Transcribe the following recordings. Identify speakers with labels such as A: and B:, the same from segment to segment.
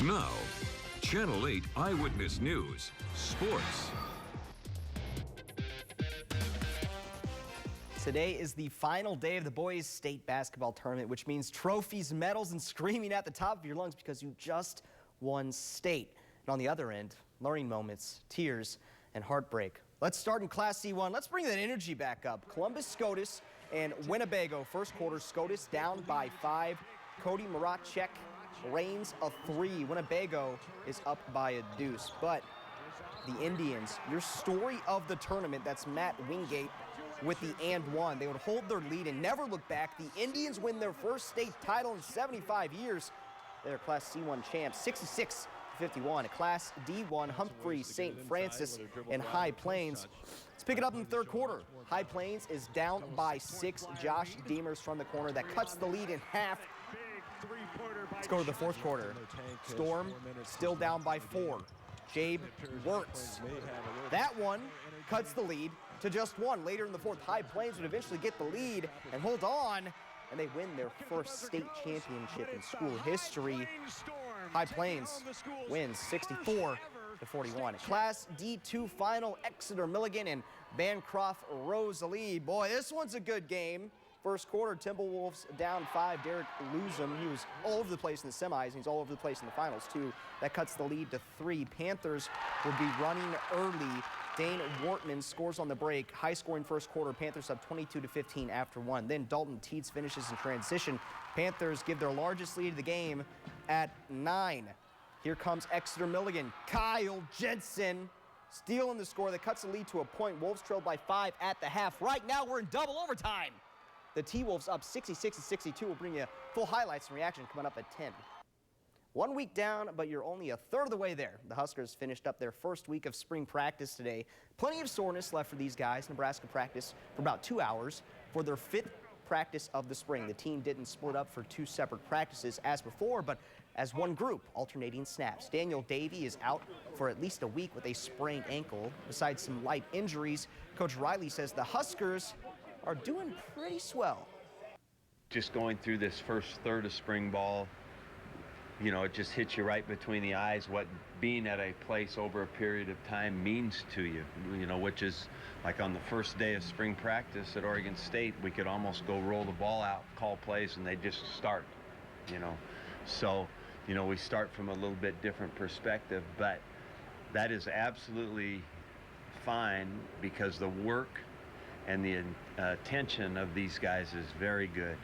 A: Now, Channel 8 Eyewitness News, Sports.
B: Today is the final day of the boys' state basketball tournament, which means trophies, medals, and screaming at the top of your lungs because you just won state. And on the other end, learning moments, tears, and heartbreak. Let's start in Class C1. Let's bring that energy back up. Columbus Scotus and Winnebago. First quarter, Scotus down by 5. Cody Maracek reigns a 3. Winnebago is up by a deuce. But the Indians, your story of the tournament, that's Matt Wingate with the and one. They would hold their lead and never look back. The Indians win their first state title in 75 years. They're Class C1 champs, 66-51. Class D1, Humphrey, St. Francis, and High Plains. Let's pick it up in the third quarter. High Plains is down by 6. Josh Demers from the corner that cuts the lead in half. Let's go to the fourth quarter. Storm still down by 4. Jabe Wirtz. That one cuts the lead to just 1. Later in the fourth, High Plains would eventually get the lead and hold on, and they win their first state championship in school history. High Plains wins 64-41. Class D2 final, Exeter Milligan and Bancroft Rosalie. Boy, this one's a good game. First quarter, Timberwolves down 5. Derek Luzum, he was all over the place in the semis, and he's all over the place in the finals, too. That cuts the lead to 3. Panthers will be running early. Dane Wortman scores on the break. High-scoring first quarter. Panthers up 22-15 after 1. Then Dalton Teets finishes in transition. Panthers give their largest lead of the game at 9. Here comes Exeter Milligan. Kyle Jensen stealing the score that cuts the lead to a point. Wolves trailed by 5 at the half. Right now, we're in double overtime. The T-Wolves up 66-62. We'll bring you full highlights and reaction coming up at 10. 1 week down, but you're only a third of the way there. The Huskers finished up their first week of spring practice today. Plenty of soreness left for these guys. Nebraska practiced for about 2 hours for their 5th practice of the spring. The team didn't split up for 2 separate practices as before, but as one group, alternating snaps. Daniel Davey is out for at least a week with a sprained ankle. Besides some light injuries, Coach Riley says the Huskers are doing pretty swell.
C: Just going through this first third of spring ball, you know, it just hits you right between the eyes what being at a place over a period of time means to you, you know, which is like on the first day of spring practice at Oregon State, we could almost go roll the ball out, call plays, and they just start, you know. So, you know, we start from a little bit different perspective, but that is absolutely fine because the work and the attention of these guys is very good.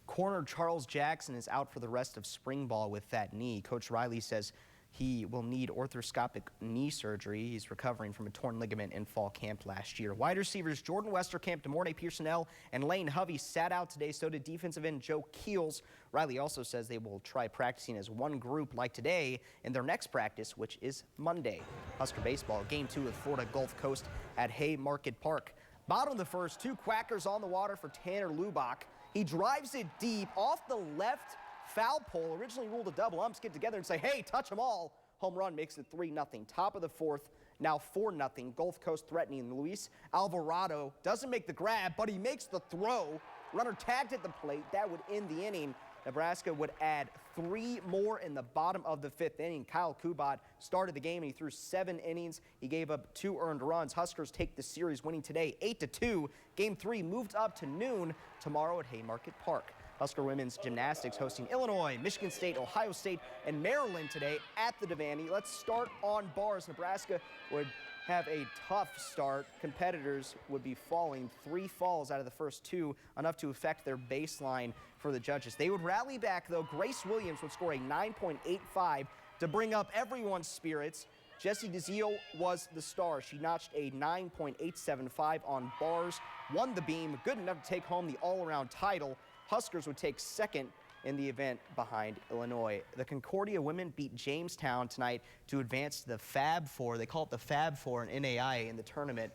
B: Corner Charles Jackson is out for the rest of spring ball with that knee. Coach Riley says he will need arthroscopic knee surgery. He's recovering from a torn ligament in fall camp last year. Wide receivers Jordan Westerkamp, DeMornay Pearsonell, and Lane Hovey sat out today. So did defensive end Joe Keels. Riley also says they will try practicing as one group like today in their next practice, which is Monday. Husker baseball, game 2 with Florida Gulf Coast at Haymarket Park. Bottom of the first, 2 quackers on the water for Tanner Lubach. He drives it deep off the left foul pole. Originally ruled a double. Umps get together and say, hey, touch them all. Home run makes it 3-0. Top of the fourth, now 4-0. Gulf Coast threatening. Luis Alvarado doesn't make the grab, but he makes the throw. Runner tagged at the plate. That would end the inning. Nebraska would add 3 more in the bottom of the 5th inning. Kyle Kubat started the game and he threw 7 innings. He gave up 2 earned runs. Huskers take the series, winning today 8-2. Game 3 moved up to noon tomorrow at Haymarket Park. Husker women's gymnastics hosting Illinois, Michigan State, Ohio State, and Maryland today at the Devaney. Let's start on bars. Nebraska would have a tough start. Competitors would be falling 3 falls out of the first 2, enough to affect their baseline for the judges. They would rally back, though. Grace Williams would score a 9.85 to bring up everyone's spirits. Jessie DeZio was the star. She notched a 9.875 on bars, won the beam, good enough to take home the all-around title. Huskers would take second in the event behind Illinois. The Concordia women beat Jamestown tonight to advance to the Fab Four. They call it the Fab Four in NAIA in the tournament.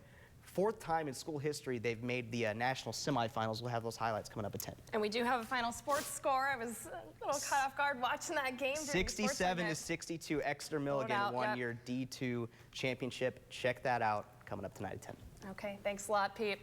B: 4th time in school history they've made the national semifinals. We'll have those highlights coming up at 10.
D: And we do have a final sports score. I was a little caught off guard watching that game.
B: 67-62. Exeter Milligan won your D2 championship. Check that out coming up tonight at 10.
D: Okay, thanks a lot, Pete.